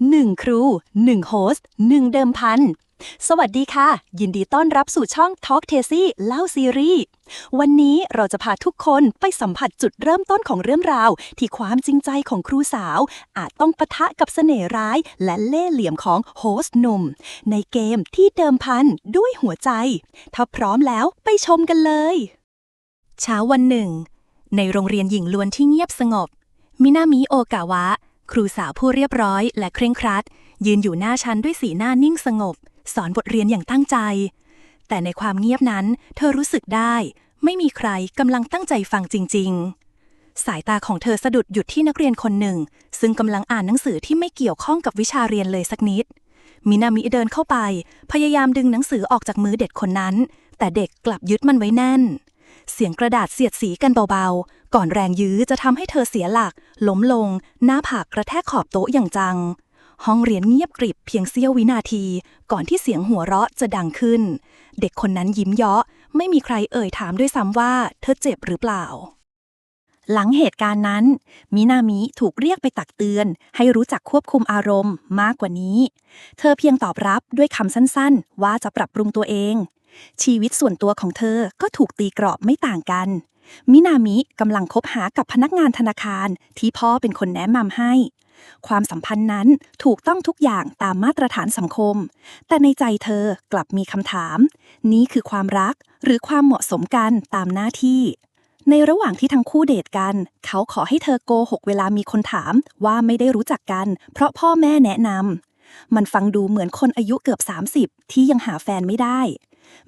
1 ครู 1 โฮสต์ 1 เดิมพัน สวัสดีค่ะ ยินดีต้อนรับสู่ช่อง Talk Tacy เล่าซีรีส์ วันนี้เราจะพาทุกคนไปสัมผัสจุดเริ่มต้นของเรื่องราวที่ความจริงใจของครูสาวอาจต้องปะทะกับเสน่ห์ร้ายและเล่ห์เหลี่ยมของโฮสต์หนุ่มในเกมที่เดิมพันด้วยหัวใจ ถ้าพร้อมแล้วไปชมกันเลย เช้าวันหนึ่งในโรงเรียนหญิงล้วนที่เงียบสงบ มินามิโอกาวะครูสาวผู้เรียบร้อยและเคร่งครัดยืนอยู่หน้าชั้นด้วยสีหน้านิ่งสงบสอนบทเรียนอย่างตั้งใจแต่ในความเงียบนั้นเธอรู้สึกได้ไม่มีใครกำลังตั้งใจฟังจริงๆสายตาของเธอสะดุดหยุดที่นักเรียนคนหนึ่งซึ่งกำลังอ่านหนังสือที่ไม่เกี่ยวข้องกับวิชาเรียนเลยสักนิดมินามิเดินเข้าไปพยายามดึงหนังสือออกจากมือเด็กคนนั้นแต่เด็กกลับยึดมันไว้แน่นเสียงกระดาษเสียดสีกันเบาๆก่อนแรงยื้อจะทำให้เธอเสียหลักล้มลงหน้าผากกระแทกขอบโต๊ะอย่างจังห้องเรียนเงียบกริบเพียงเสี้ยววินาทีก่อนที่เสียงหัวเราะจะดังขึ้นเด็กคนนั้นยิ้มเยาะไม่มีใครเอ่ยถามด้วยซ้ำว่าเธอเจ็บหรือเปล่าหลังเหตุการณ์นั้นมินามิถูกเรียกไปตักเตือนให้รู้จักควบคุมอารมณ์มากกว่านี้เธอเพียงตอบรับด้วยคำสั้นๆว่าจะปรับปรุงตัวเองชีวิตส่วนตัวของเธอก็ถูกตีกรอบไม่ต่างกันมินามิกำลังคบหากับพนักงานธนาคารที่พ่อเป็นคนแนะนำให้ความสัมพันธ์นั้นถูกต้องทุกอย่างตามมาตรฐานสังคมแต่ในใจเธอกลับมีคำถามนี้คือความรักหรือความเหมาะสมกันตามหน้าที่ในระหว่างที่ทั้งคู่เดทกันเขาขอให้เธอโกหกเวลามีคนถามว่าไม่ได้รู้จักกันเพราะพ่อแม่แนะนำมันฟังดูเหมือนคนอายุเกือบ30ที่ยังหาแฟนไม่ได้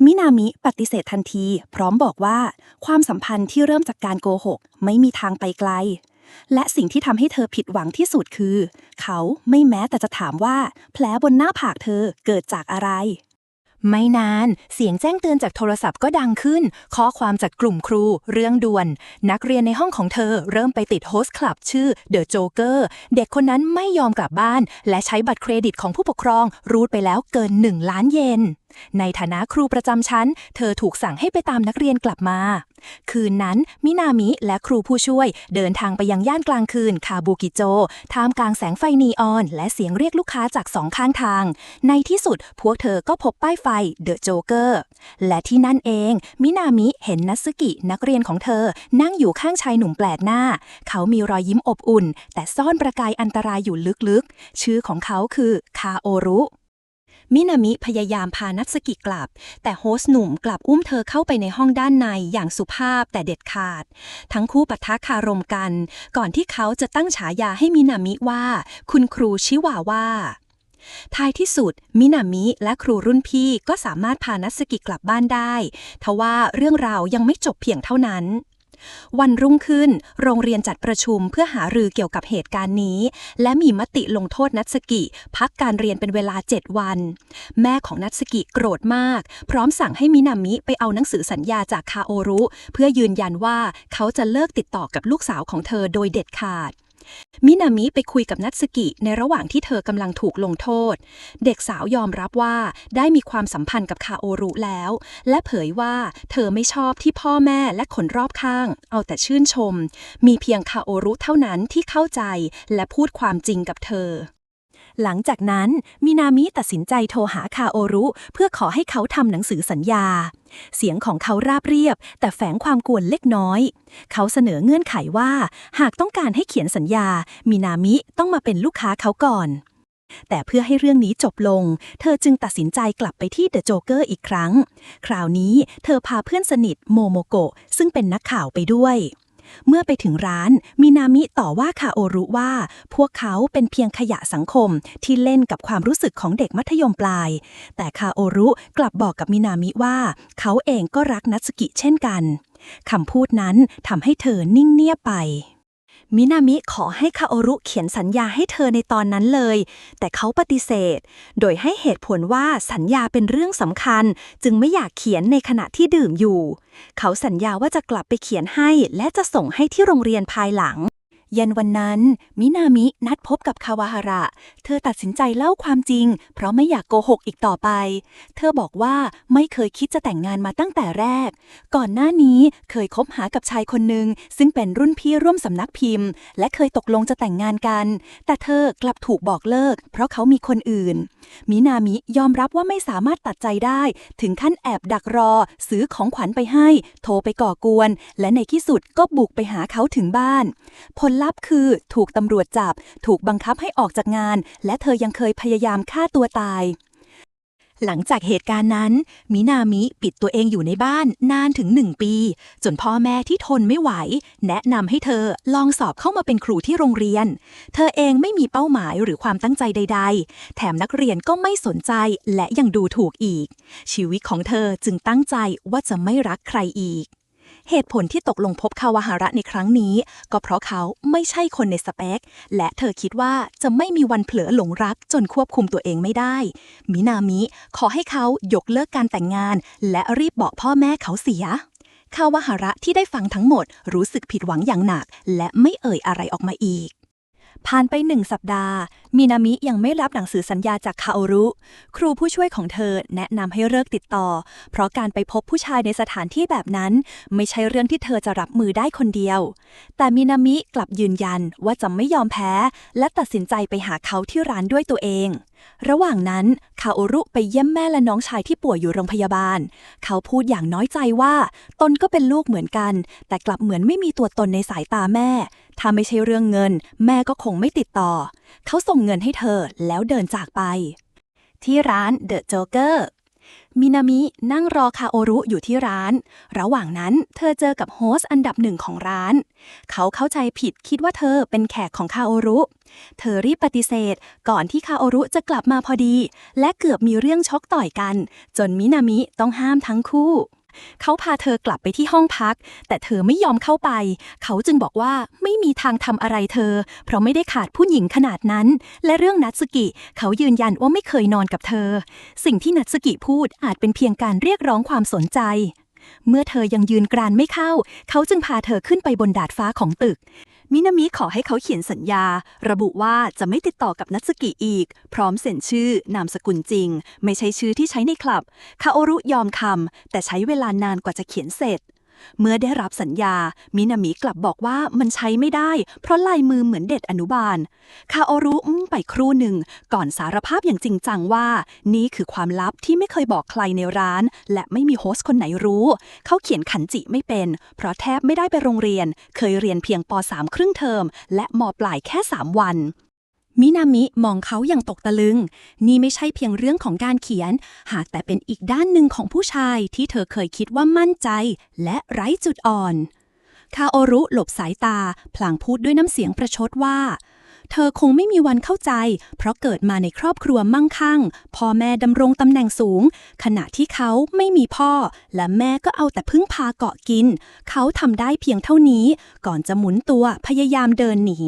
มินามิปฏิเสธทันทีพร้อมบอกว่าความสัมพันธ์ที่เริ่มจากการโกหกไม่มีทางไปไกลและสิ่งที่ทำให้เธอผิดหวังที่สุดคือเขาไม่แม้แต่จะถามว่าแผลบนหน้าผากเธอเกิดจากอะไรไม่นานเสียงแจ้งเตือนจากโทรศัพท์ก็ดังขึ้นข้อความจากกลุ่มครูเรื่องด่วนนักเรียนในห้องของเธอเริ่มไปติดโฮสต์คลับชื่อ The Joker เด็กคนนั้นไม่ยอมกลับบ้านและใช้บัตรเครดิตของผู้ปกครองรูดไปแล้วเกิน1 ล้านเยนในฐานะครูประจำชั้นเธอถูกสั่งให้ไปตามนักเรียนกลับมาคืนนั้นมินามิและครูผู้ช่วยเดินทางไปยังย่านกลางคืนคาบุกิโจท่ามกลางแสงไฟนีออนและเสียงเรียกลูกค้าจาก2 ข้างทางในที่สุดพวกเธอก็พบป้ายไฟ The Joker และที่นั่นเองมินามิเห็นนัตสึกินักเรียนของเธอนั่งอยู่ข้างชายหนุ่มแปลกหน้าเขามีรอยยิ้มอบอุ่นแต่ซ่อนประกายอันตรายอยู่ลึกๆชื่อของเขาคือคาโอรุมินามิพยายามพานัตสึกิกลับแต่โฮสต์หนุ่มกลับอุ้มเธอเข้าไปในห้องด้านในอย่างสุภาพแต่เด็ดขาดทั้งคู่ปะทะคารมกันก่อนที่เขาจะตั้งฉายาให้มินามิว่าคุณครูชิวาว่าท้ายที่สุดมินามิและครูรุ่นพี่ก็สามารถพานัตสึกิกลับบ้านได้ทว่าเรื่องราวยังไม่จบเพียงเท่านั้นวันรุ่งขึ้นโรงเรียนจัดประชุมเพื่อหารือเกี่ยวกับเหตุการณ์นี้และมีมติลงโทษนัตสึกิพักการเรียนเป็นเวลา7 วันแม่ของนัตสึกิโกรธมากพร้อมสั่งให้มินามิไปเอาหนังสือสัญญาจากคาโอรุเพื่อยืนยันว่าเขาจะเลิกติดต่อกับลูกสาวของเธอโดยเด็ดขาดมินามิไปคุยกับนัตสึกิในระหว่างที่เธอกำลังถูกลงโทษเด็กสาวยอมรับว่าได้มีความสัมพันธ์กับคาโอรุแล้วและเผยว่าเธอไม่ชอบที่พ่อแม่และคนรอบข้างเอาแต่ชื่นชมมีเพียงคาโอรุเท่านั้นที่เข้าใจและพูดความจริงกับเธอหลังจากนั้นมินามิตัดสินใจโทรหาคาโอรุเพื่อขอให้เขาทำหนังสือสัญญาเสียงของเขาราบเรียบแต่แฝงความกวนเล็กน้อยเขาเสนอเงื่อนไขว่าหากต้องการให้เขียนสัญญามินามิต้องมาเป็นลูกค้าเขาก่อนแต่เพื่อให้เรื่องนี้จบลงเธอจึงตัดสินใจกลับไปที่เดอะโจ๊กเกอร์อีกครั้งคราวนี้เธอพาเพื่อนสนิทโมโมโกะซึ่งเป็นนักข่าวไปด้วยเมื่อไปถึงร้านมินามิต่อว่าคาโอรุว่าพวกเขาเป็นเพียงขยะสังคมที่เล่นกับความรู้สึกของเด็กมัธยมปลายแต่คาโอรุกลับบอกกับมินามิว่าเขาเองก็รักนัตสึกิเช่นกันคำพูดนั้นทำให้เธอนิ่งเงียบไปมินามิขอให้คาโอรุเขียนสัญญาให้เธอในตอนนั้นเลยแต่เขาปฏิเสธโดยให้เหตุผลว่าสัญญาเป็นเรื่องสำคัญจึงไม่อยากเขียนในขณะที่ดื่มอยู่เขาสัญญาว่าจะกลับไปเขียนให้และจะส่งให้ที่โรงเรียนภายหลัง เย็นวันนั้นมินามินัดพบกับคาวาฮาระเธอตัดสินใจเล่าความจริงเพราะไม่อยากโกหกอีกต่อไปเธอบอกว่าไม่เคยคิดจะแต่งงานมาตั้งแต่แรกก่อนหน้านี้เคยคบหากับชายคนหนึ่งซึ่งเป็นรุ่นพี่ร่วมสำนักพิมพ์และเคยตกลงจะแต่งงานกันแต่เธอกลับถูกบอกเลิกเพราะเขามีคนอื่นมินามิยอมรับว่าไม่สามารถตัดใจได้ถึงขั้นแอบดักรอซื้อของขวัญไปให้โทรไปก่อกวนและในที่สุดก็บุกไปหาเขาถึงบ้านผลลัพธ์คือถูกตำรวจจับถูกบังคับให้ออกจากงานและเธอยังเคยพยายามฆ่าตัวตายหลังจากเหตุการณ์นั้นมินามิปิดตัวเองอยู่ในบ้านนานถึง1 ปีจนพ่อแม่ที่ทนไม่ไหวแนะนำให้เธอลองสอบเข้ามาเป็นครูที่โรงเรียนเธอเองไม่มีเป้าหมายหรือความตั้งใจใดๆแถมนักเรียนก็ไม่สนใจและยังดูถูกอีกชีวิตของเธอจึงตั้งใจว่าจะไม่รักใครอีกเหตุผลที่ตกลงพบคาวาฮาระในครั้งนี้ก็เพราะเขาไม่ใช่คนในสเปคและเธอคิดว่าจะไม่มีวันเผลอหลงรักจนควบคุมตัวเองไม่ได้มินามิขอให้เขายกเลิกการแต่งงานและรีบบอกพ่อแม่เขาเสียคาวาฮาระที่ได้ฟังทั้งหมดรู้สึกผิดหวังอย่างหนักและไม่เอ่ยอะไรออกมาอีกผ่านไป1 สัปดาห์มินามิยังไม่รับหนังสือสัญญาจากคาโอรุครูผู้ช่วยของเธอแนะนำให้เลิกติดต่อเพราะการไปพบผู้ชายในสถานที่แบบนั้นไม่ใช่เรื่องที่เธอจะรับมือได้คนเดียวแต่มินามิกลับยืนยันว่าจะไม่ยอมแพ้และตัดสินใจไปหาเขาที่ร้านด้วยตัวเองระหว่างนั้นคาโอรุไปเยี่ยมแม่และน้องชายที่ป่วยอยู่โรงพยาบาลเขาพูดอย่างน้อยใจว่าตนก็เป็นลูกเหมือนกันแต่กลับเหมือนไม่มีตัวตนในสายตาแม่ถ้าไม่ใช่เรื่องเงินแม่ก็คงไม่ติดต่อเขาส่งเงินให้เธอแล้วเดินจากไปที่ร้านเดอะโจ๊กเกอร์มินามินั่งรอคาโอรุอยู่ที่ร้านระหว่างนั้นเธอเจอกับโฮสต์อันดับ1ของร้านเขาเข้าใจผิดคิดว่าเธอเป็นแขกของคาโอรุเธอรีบปฏิเสธก่อนที่คาโอรุจะกลับมาพอดีและเกือบมีเรื่องชกต่อยกันจนมินามิต้องห้ามทั้งคู่เขาพาเธอกลับไปที่ห้องพักแต่เธอไม่ยอมเข้าไปเขาจึงบอกว่าไม่มีทางทำอะไรเธอเพราะไม่ได้ขาดผู้หญิงขนาดนั้นและเรื่องนัตสึกิเขายืนยันว่าไม่เคยนอนกับเธอสิ่งที่นัตสึกิพูดอาจเป็นเพียงการเรียกร้องความสนใจเมื่อเธอยังยืนกรานไม่เข้าเขาจึงพาเธอขึ้นไปบนดาดฟ้าของตึกมินามิขอให้เขาเขียนสัญญาระบุว่าจะไม่ติดต่อกับนัตสึกิอีกพร้อมเซ็นชื่อนามสกุลจริงไม่ใช่ชื่อที่ใช้ในคลับคาโอรุยอมคำแต่ใช้เวลานานกว่าจะเขียนเสร็จเมื่อได้รับสัญญามินามิกลับบอกว่ามันใช้ไม่ได้เพราะลายมือเหมือนเด็กอนุบาลคาโอรุไปครู่หนึ่งก่อนสารภาพอย่างจริงจังว่านี่คือความลับที่ไม่เคยบอกใครในร้านและไม่มีโฮสต์คนไหนรู้เขาเขียนคันจิไม่เป็นเพราะแทบไม่ได้ไปโรงเรียนเคยเรียนเพียงป.3 ครึ่งเทอมและม.ปลายแค่3 วันมินามิมองเขาอย่างตกตะลึงนี่ไม่ใช่เพียงเรื่องของการเขียนหากแต่เป็นอีกด้านหนึ่งของผู้ชายที่เธอเคยคิดว่ามั่นใจและไร้จุดอ่อนคาโอรุหลบสายตาพลางพูดด้วยน้ำเสียงประชดว่าเธอคงไม่มีวันเข้าใจเพราะเกิดมาในครอบครัวมั่งคั่งพ่อแม่ดำรงตำแหน่งสูงขณะที่เขาไม่มีพ่อและแม่ก็เอาแต่พึ่งพาเกาะกินเขาทำได้เพียงเท่านี้ก่อนจะหมุนตัวพยายามเดินหนี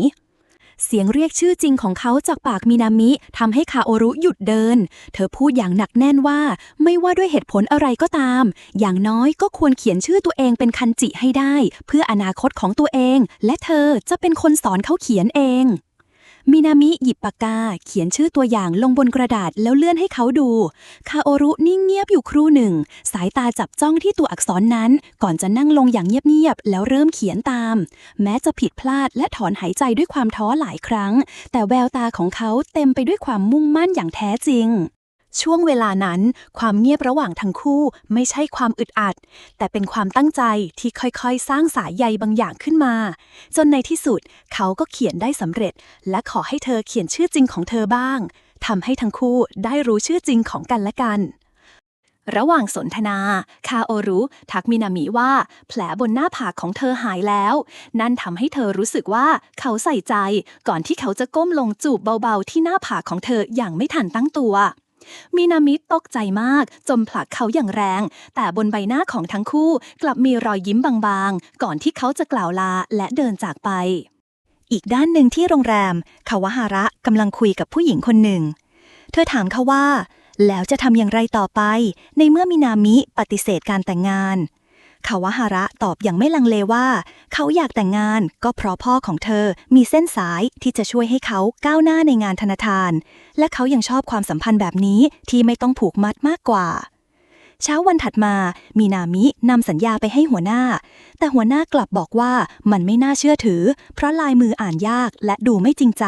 เสียงเรียกชื่อจริงของเขาจากปากมินามิทำให้คาโอรุหยุดเดินเธอพูดอย่างหนักแน่นว่าไม่ว่าด้วยเหตุผลอะไรก็ตามอย่างน้อยก็ควรเขียนชื่อตัวเองเป็นคันจิให้ได้เพื่ออนาคตของตัวเองและเธอจะเป็นคนสอนเขาเขียนเองมินามิหยิบปากกาเขียนชื่อตัวอย่างลงบนกระดาษแล้วเลื่อนให้เขาดูคาโอรุนิ่งเงียบอยู่ครู่หนึ่งสายตาจับจ้องที่ตัวอักษรนั้นก่อนจะนั่งลงอย่างเงียบๆแล้วเริ่มเขียนตามแม้จะผิดพลาดและถอนหายใจด้วยความท้อหลายครั้งแต่แววตาของเขาเต็มไปด้วยความมุ่งมั่นอย่างแท้จริงช่วงเวลานั้นความเงียบระหว่างทั้งคู่ไม่ใช่ความอึดอัดแต่เป็นความตั้งใจที่ค่อยๆสร้างสายใยบางอย่างขึ้นมาจนในที่สุดเขาก็เขียนได้สำเร็จและขอให้เธอเขียนชื่อจริงของเธอบ้างทำให้ทั้งคู่ได้รู้ชื่อจริงของกันและกันระหว่างสนทนาคาโอรุทักมินามิว่าแผลบนหน้าผากของเธอหายแล้วนั่นทำให้เธอรู้สึกว่าเขาใส่ใจก่อนที่เขาจะก้มลงจูบเบาๆที่หน้าผากของเธออย่างไม่ทันตั้งตัวมินามิตกใจมากจนผลักเขาอย่างแรงแต่บนใบหน้าของทั้งคู่กลับมีรอยยิ้มบางๆก่อนที่เขาจะกล่าวลาและเดินจากไปอีกด้านหนึ่งที่โรงแรมคาวาฮาระกำลังคุยกับผู้หญิงคนหนึ่งเธอถามเขาว่าแล้วจะทำอย่างไรต่อไปในเมื่อมินามิปฏิเสธการแต่งงาน คาวาฮาระตอบอย่างไม่ลังเลว่าเขาอยากแต่งงานก็เพราะพ่อของเธอมีเส้นสายที่จะช่วยให้เขาก้าวหน้าในงานธนาคารและเขายังชอบความสัมพันธ์แบบนี้ที่ไม่ต้องผูกมัดมากกว่าเช้าวันถัดมามีนามินำสัญญาไปให้หัวหน้าแต่หัวหน้ากลับบอกว่ามันไม่น่าเชื่อถือเพราะลายมืออ่านยากและดูไม่จริงใจ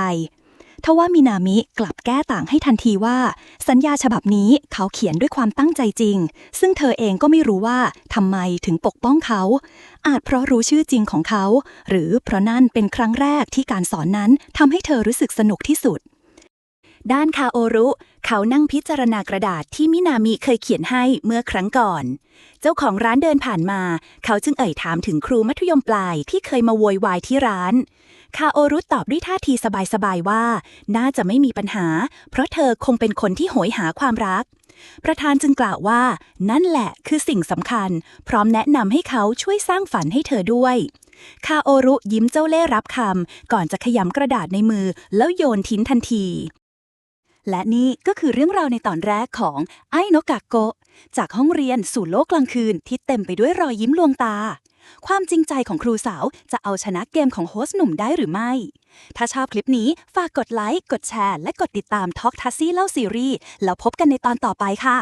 ทว่ามินามิกลับแก้ต่างให้ทันทีว่าสัญญาฉบับนี้เขาเขียนด้วยความตั้งใจจริงซึ่งเธอเองก็ไม่รู้ว่าทำไมถึงปกป้องเขาอาจเพราะรู้ชื่อจริงของเขาหรือเพราะนั่นเป็นครั้งแรกที่การสอนนั้นทำให้เธอรู้สึกสนุกที่สุดด้านคาโอรุเขานั่งพิจารณากระดาษที่มินามิเคยเขียนให้เมื่อครั้งก่อนเจ้าของร้านเดินผ่านมาเขาจึงเอ่ยถามถึงครูมัธยมปลายที่เคยมาโวยวายที่ร้านคาโอรุตอบด้วยท่าทีสบายๆว่าน่าจะไม่มีปัญหาเพราะเธอคงเป็นคนที่โหยหาความรักประธานจึงกล่าวว่านั่นแหละคือสิ่งสำคัญพร้อมแนะนำให้เขาช่วยสร้างฝันให้เธอด้วยคาโอรุยิ้มเจ้าเล่ห์รับคำก่อนจะขยำกระดาษในมือแล้วโยนทิ้งทันทีและนี่ก็คือเรื่องราวในตอนแรกของไอ้นกกากโกะจากห้องเรียนสู่โลกกลางคืนที่เต็มไปด้วยรอยยิ้มลวงตาความจริงใจของครูสาวจะเอาชนะเกมของโฮสต์หนุ่มได้หรือไม่ถ้าชอบคลิปนี้ฝากกดไลค์กดแชร์และกดติดตาม Talk Tassie เล่าซีรีส์แล้วพบกันในตอนต่อไปค่ะ